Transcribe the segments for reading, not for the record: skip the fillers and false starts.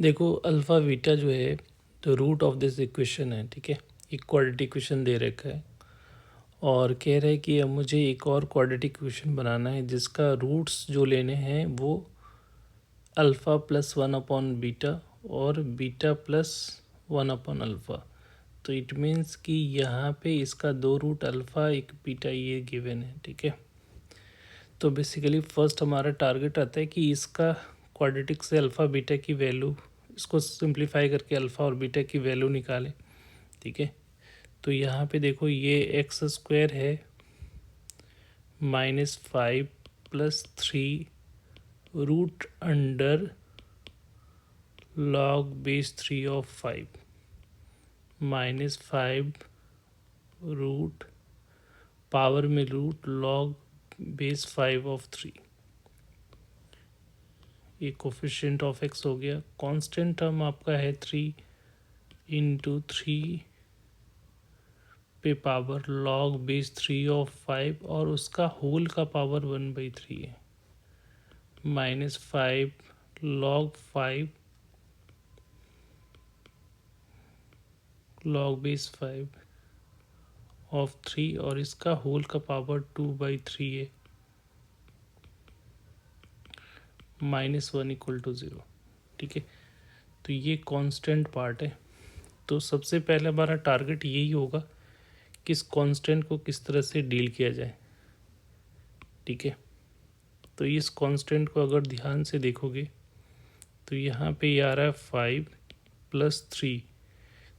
देखो alpha beta जो है तो रूट ऑफ दिस इक्वेशन है, ठीक है। एक क्वाड्रेटिक इक्वेशन दे रखा है और कह रहे हैं कि अब मुझे एक और क्वाड्रेटिक इक्वेशन बनाना है जिसका रूट्स जो लेने हैं वो alpha plus one upon beta और beta plus one upon alpha. तो इट मीन्स कि यहाँ पे इसका दो रूट अल्फ़ा एक बीटा ये गिवन है, ठीक है। तो बेसिकली फर्स्ट हमारा टारगेट आता है कि इसका क्वाड्रेटिक से अल्फ़ा बीटा की वैल्यू, इसको सिंप्लीफाई करके अल्फ़ा और बीटा की वैल्यू निकालें, ठीक है। तो यहाँ पे देखो ये एक्स स्क्वायर है -5 + 3 root under log base 3 of 5 -5 root power में रूट log base 5 of 3। ये कोफिशिएंट ऑफ एक्स हो गया। कांस्टेंट टर्म आपका है 3 × 3 पे पावर log base 3 of 5 और उसका होल का पावर 1/3 है -5 log 5 log base 5 of 3 और इसका होल का पावर 2/3 है -1 = 0, ठीक है। तो ये कांस्टेंट पार्ट है। तो सबसे पहले हमारा टारगेट यही होगा कि इस कांस्टेंट को किस तरह से डील किया जाए, ठीक है। तो इस कांस्टेंट को अगर ध्यान से देखोगे तो यहाँ पे ये आ रहा है 5 + 3।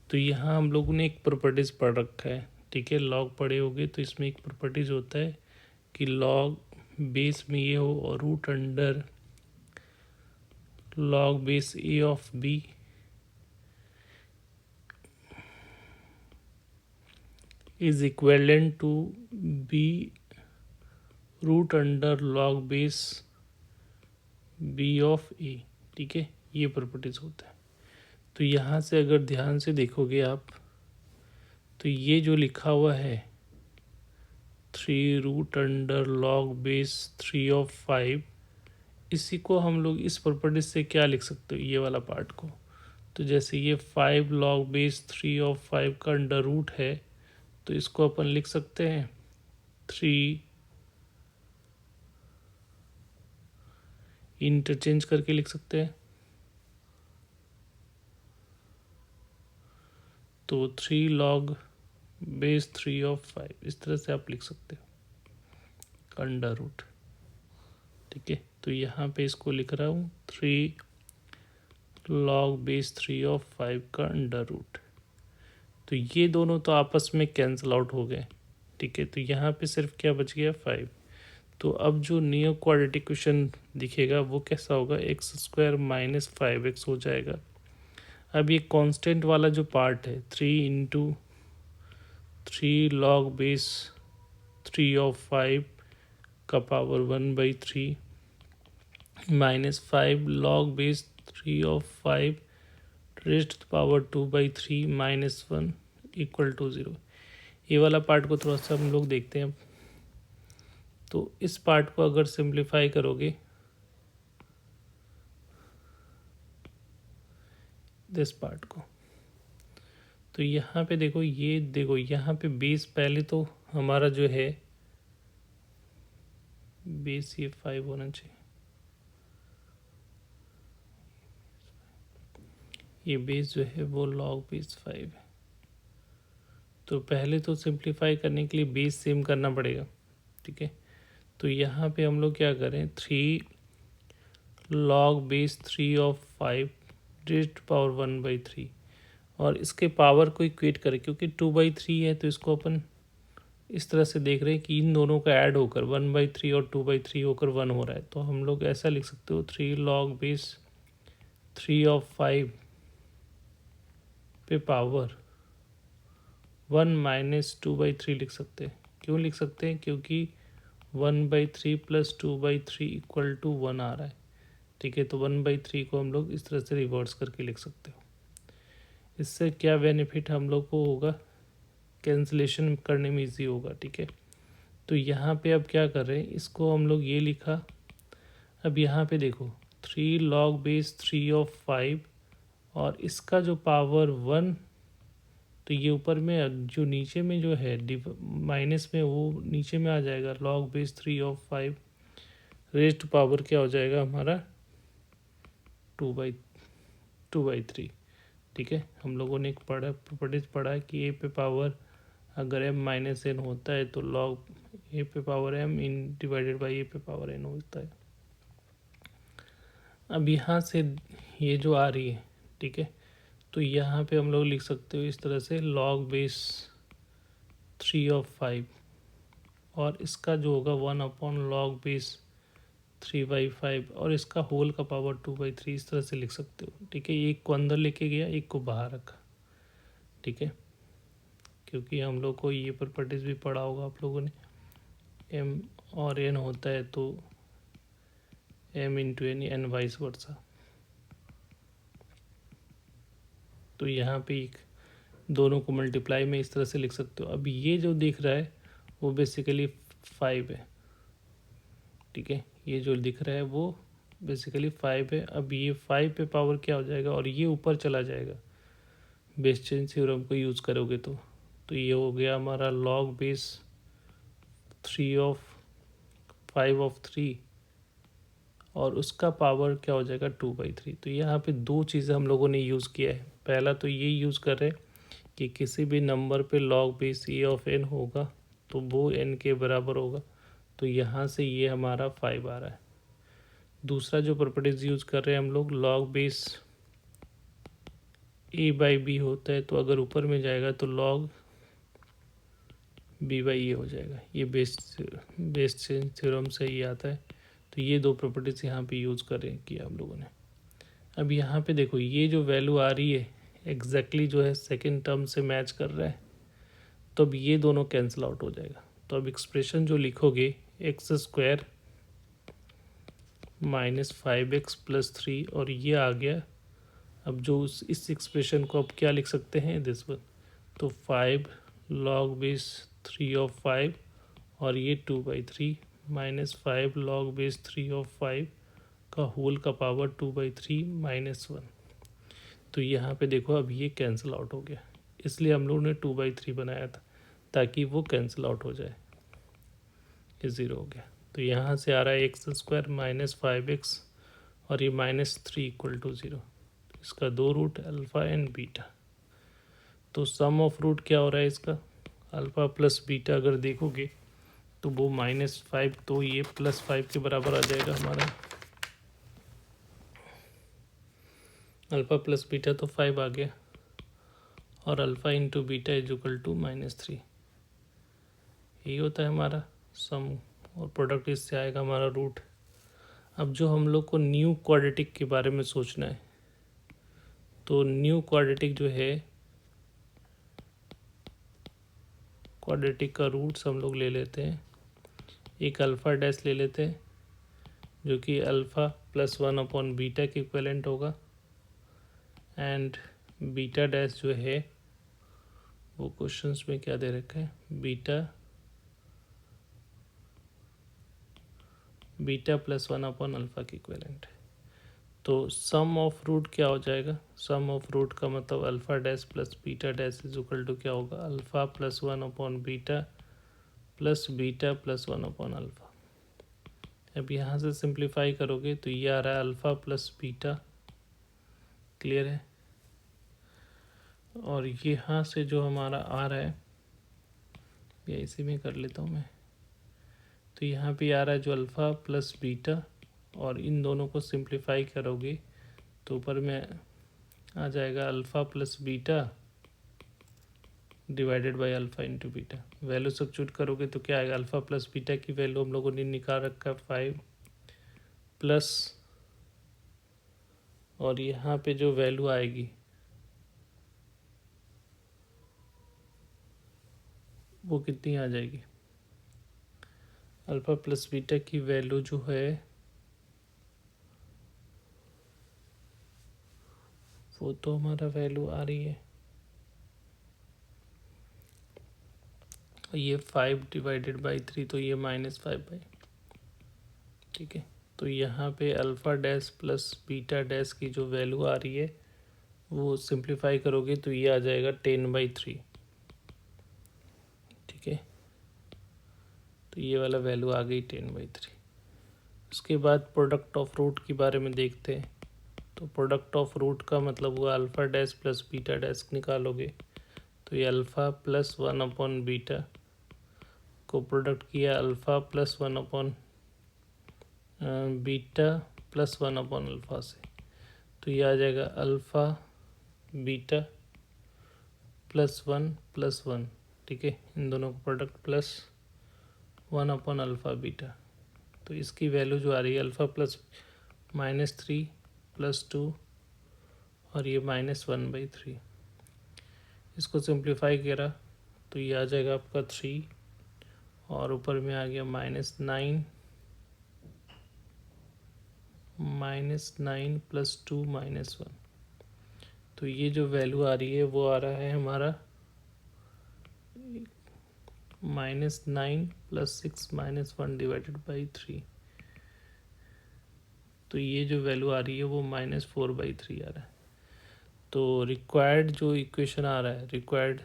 तो यहाँ हम लोगों ने एक प्रॉपर्टीज़ पढ़ रखा है, ठीक है। लॉग पढ़े होगे तो इसमें एक प्रॉपर्टीज़ होता है कि लॉग बेस में ये हो और root under log base a of b is equivalent to b root under log base b of a, ठीक है। ये प्रॉपर्टीज होता है। तो यहाँ से अगर ध्यान से देखोगे आप तो ये जो लिखा हुआ है 3 root under log base 3 of 5, इसी को हम लोग इस प्रॉपर्टी से क्या लिख सकते हो, ये वाला पार्ट को। तो जैसे ये 5 log base 3 of 5 का अंडर रूट है तो इसको अपन लिख सकते हैं 3 इंटरचेंज करके लिख सकते हैं। तो 3 log base 3 of 5 इस तरह से आप लिख सकते हो अंडर रूट, ठीक है। तो यहाँ पे इसको लिख रहा हूँ 3 log base 3 of 5 का अंडर रूट। तो ये दोनों तो आपस में कैंसिल आउट हो गए, ठीक है। तो यहाँ पे सिर्फ क्या बच गया 5। तो अब जो नियो क्वाड्रेटिक इक्वेशन दिखेगा वो कैसा होगा, x² - 5x हो जाएगा। अब ये कांस्टेंट वाला जो पार्ट है 3 × 3 log base 3 of 5 का power 1/3 -5 log base 3 of 5 raised to power 2/3 -1 = 0। ये वाला पार्ट को थोड़ा सा हम लोग देखते हैं। तो इस पार्ट को अगर सिंप्लीफाई करोगे दिस पार्ट को तो यहाँ पे देखो, ये देखो यहाँ पे बेस पहले तो हमारा जो है बेस ये 5 होना चाहिए। ये बेस जो है वो log base 5 है। तो पहले तो सिंप्लीफाई करने के लिए बेस सेम करना पड़ेगा, ठीक है। तो यहाँ पे हम लोग क्या करें 3 log base 3 of 5 raised to power 1/3 और इसके पावर को इक्वेट करें क्योंकि 2/3 है तो इसको अपन इस तरह से देख रहे हैं कि इन दोनों का ऐड होकर 1/3 और 2/3 होकर 1 हो रहा है। तो हम लोग ऐसा लिख सकते हो 3 log base 3 of 5 पे पावर 1 - 2/3 लिख सकते हैं। क्यों लिख सकते हैं, क्योंकि 1/3 + 2/3 = 1 आ रहा है, ठीक है। तो 1/3 को हम लोग इस तरह से रिवर्स करके लिख सकते हो। इससे क्या बेनिफिट हम लोग को होगा, कैंसिलेशन करने में इजी होगा, ठीक है। तो यहाँ पे अब क्या कर रहे हैं, इसको हम लोग ये लिखा। अब यहाँ पे देखो 3 log base 3 of 5 और इसका जो पावर 1, तो ये ऊपर में जो नीचे में जो है माइनस में, वो नीचे में आ जाएगा log बेस 3/5 रेज्ड पावर क्या हो जाएगा हमारा 2/3। ठीक है, हम लोगों ने एक प्रॉपर्टीज पढ़ा कि ए पे पावर अगर m माइनस एन होता है तो log ए पे पावर m इन डिवाइडेड बाई ए पे पावर n होता है। अब यहाँ से ये जो आ रही है, ठीक है, तो यहाँ पे हम लोग लिख सकते हो इस तरह से log बेस 3/5 और इसका जो होगा 1/log बेस 3/5 और इसका होल का पावर 2/3, इस तरह से लिख सकते हो। ठीक है, एक को अंदर लेके गया, एक को बाहर रखा। ठीक है, क्योंकि हम लोग को ये प्रॉपर्टीज भी पढ़ा होगा आप लोगों ने, m और n होता है तो m into n vice versa. तो यहाँ पे एक दोनों को मल्टीप्लाई में इस तरह से लिख सकते हो। अब ये जो दिख रहा है वो बेसिकली 5 है। ठीक है, ये जो दिख रहा है वो बेसिकली 5 है। अब ये 5 पे पावर क्या हो जाएगा और ये ऊपर चला जाएगा बेस चेंज थ्योरम को यूज़ करोगे तो ये हो गया हमारा log बेस 3/5 और उसका पावर क्या हो जाएगा 2/3। तो यहाँ पे दो चीज़ें हम लोगों ने यूज़ किया है। पहला तो ये यूज़ कर रहे हैं कि किसी भी नंबर पे log बेस a(n) होगा तो वो n के बराबर होगा, तो यहाँ से ये हमारा 5 आ रहा है। दूसरा जो प्रॉपर्टीज यूज़ कर रहे हैं हम लोग, log बेस a/b होता है तो अगर ऊपर में जाएगा तो log b/a हो जाएगा। ये बेस चेंज थ्योरम से ही आता है। तो ये दो प्रॉपर्टीज यहाँ पे यूज़ कर रहे हैं किया हम लोगों ने। अब यहाँ पे देखो ये जो वैल्यू आ रही है एग्जैक्टली जो है सेकंड टर्म से मैच कर रहा है, तो अब ये दोनों कैंसिल आउट हो जाएगा। तो अब एक्सप्रेशन जो लिखोगे x² माइनस 5x प्लस 3 और ये आ गया। अब जो इस एक्सप्रेशन को अब क्या लिख सकते हैं दिस वन, तो 5 log बेस 3/5 और ये 2/3 माइनस 5 log बेस 3/5 का होल का पावर 2/3 माइनस 1। तो यहाँ पे देखो अब ये कैंसिल आउट हो गया, इसलिए हम लोगों ने 2/3 बनाया था ताकि वो कैंसिल आउट हो जाए, ये ज़ीरो हो गया। तो यहाँ से आ रहा है x² माइनस 5x और ये -3 इक्वल टू 0। इसका दो रूट अल्फ़ा एंड बीटा। तो सम ऑफ रूट क्या हो रहा है इसका, अल्फ़ा प्लस बीटा अगर देखोगे तो वो -5, तो ये +5 के बराबर आ जाएगा हमारा। अल्फ़ा प्लस बीटा तो 5 आ गया और alpha into beta is equal to -3। यही होता है हमारा सम और प्रोडक्ट, इससे आएगा हमारा रूट। अब जो हम लोग को न्यू क्वाड्रेटिक के बारे में सोचना है, तो न्यू क्वाड्रेटिक जो है, क्वाड्रेटिक का रूट्स हम लोग ले लेते हैं। एक अल्फ़ा डैश ले लेते हैं जो कि अल्फ़ा प्लस 1/बीटा के इक्विवेलेंट होगा, एंड बीटा डैश जो है वो क्वेश्चंस में क्या दे रखा है, बीटा प्लस 1/अल्फ़ा के इक्विवेलेंट है। तो सम ऑफ रूट क्या हो जाएगा, सम ऑफ रूट का मतलब alpha dash plus beta dash is equal to क्या होगा, अल्फ़ा प्लस 1/बीटा प्लस बीटा प्लस 1/अल्फ़ा। अब यहाँ से सिंप्लीफाई करोगे तो ये आ रहा है अल्फ़ा प्लस बीटा, क्लियर है। और यहाँ से जो हमारा आ रहा है, या इसी में कर लेता हूँ मैं, तो यहाँ पे आ रहा है जो अल्फ़ा प्लस बीटा, और इन दोनों को सिंप्लीफाई करोगे तो ऊपर में आ जाएगा alpha plus beta divided by alpha into beta. Value substitute करोगे तो क्या आएगा, अल्फ़ा प्लस बीटा की वैल्यू हम लोगों ने निकाल रखा है 5 प्लस, और यहाँ पे जो वैल्यू आएगी वो कितनी आ जाएगी, अल्फ़ा प्लस बीटा की वैल्यू जो है वो तो हमारा वैल्यू आ रही है, ये 5 डिवाइडेड बाई 3 तो ये -5/, ठीक है। तो यहाँ पे alpha dash plus beta dash की जो वैल्यू आ रही है वो सिंप्लीफाई करोगे तो ये आ जाएगा 10/3। ठीक है, तो ये वाला वैल्यू आ गई 10/3। उसके बाद प्रोडक्ट ऑफ रूट के बारे में देखते हैं। तो प्रोडक्ट ऑफ रूट का मतलब हुआ alpha dash plus beta dash निकालोगे, तो ये अल्फ़ा प्लस 1 अपॉन बीटा को प्रोडक्ट किया alpha plus 1 upon beta plus 1 upon alpha से, तो ये आ जाएगा अल्फ़ा बीटा +1 +1। ठीक है, इन दोनों का प्रोडक्ट प्लस 1/अल्फ़ा बीटा, तो इसकी वैल्यू जो आ रही है अल्फ़ा प्लस -3 +2 और ये -1/3। इसको सिंप्लीफाई करा तो ये आ जाएगा आपका 3 और ऊपर में आ गया -9 +2 -1। तो ये जो वैल्यू आ रही है वो आ रहा है हमारा -9 + 6 -1 / 3। तो ये जो वैल्यू आ रही है वो -4/3 आ रहा है। तो रिक्वायर्ड जो इक्वेशन आ रहा है, रिक्वायर्ड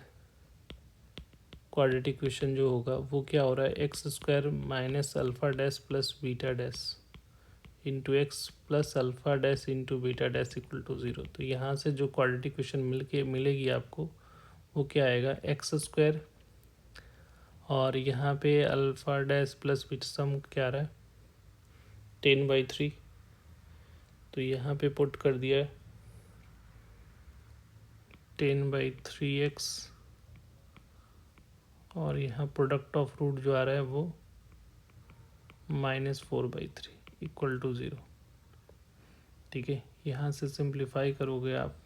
क्वाड्रेटिक इक्वेशन जो होगा वो क्या हो रहा है, x² - alpha dash plus beta dash into x plus alpha dash into beta dash = 0। तो यहाँ से जो क्वाड्रेटिक इक्वेशन मिलेगी आपको वो क्या आएगा, x² और यहाँ पे अल्फ़ा डैश प्लस बीटा सम क्या आ रहा है 10/3। तो यहाँ पे पुट कर दिया 10/3x और यहाँ प्रोडक्ट ऑफ रूट जो आ रहा है वो -4/3 = 0। ठीक है, यहाँ से सिंप्लीफाई करोगे आप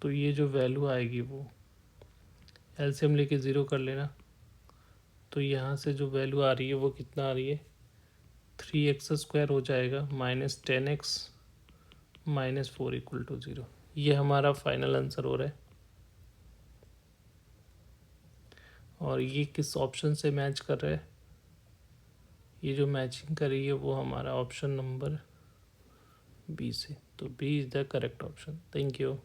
तो ये जो वैल्यू आएगी वो एलसीएम लेके 0 कर लेना। तो यहाँ से जो वैल्यू आ रही है वो कितना आ रही है, 3x² हो जाएगा -10x -4 = 0। ये हमारा फाइनल आंसर हो रहा है। और ये किस ऑप्शन से मैच कर रहा है, ये जो मैचिंग कर रही है वो हमारा ऑप्शन नंबर बी से। तो B is the correct option. Thank you.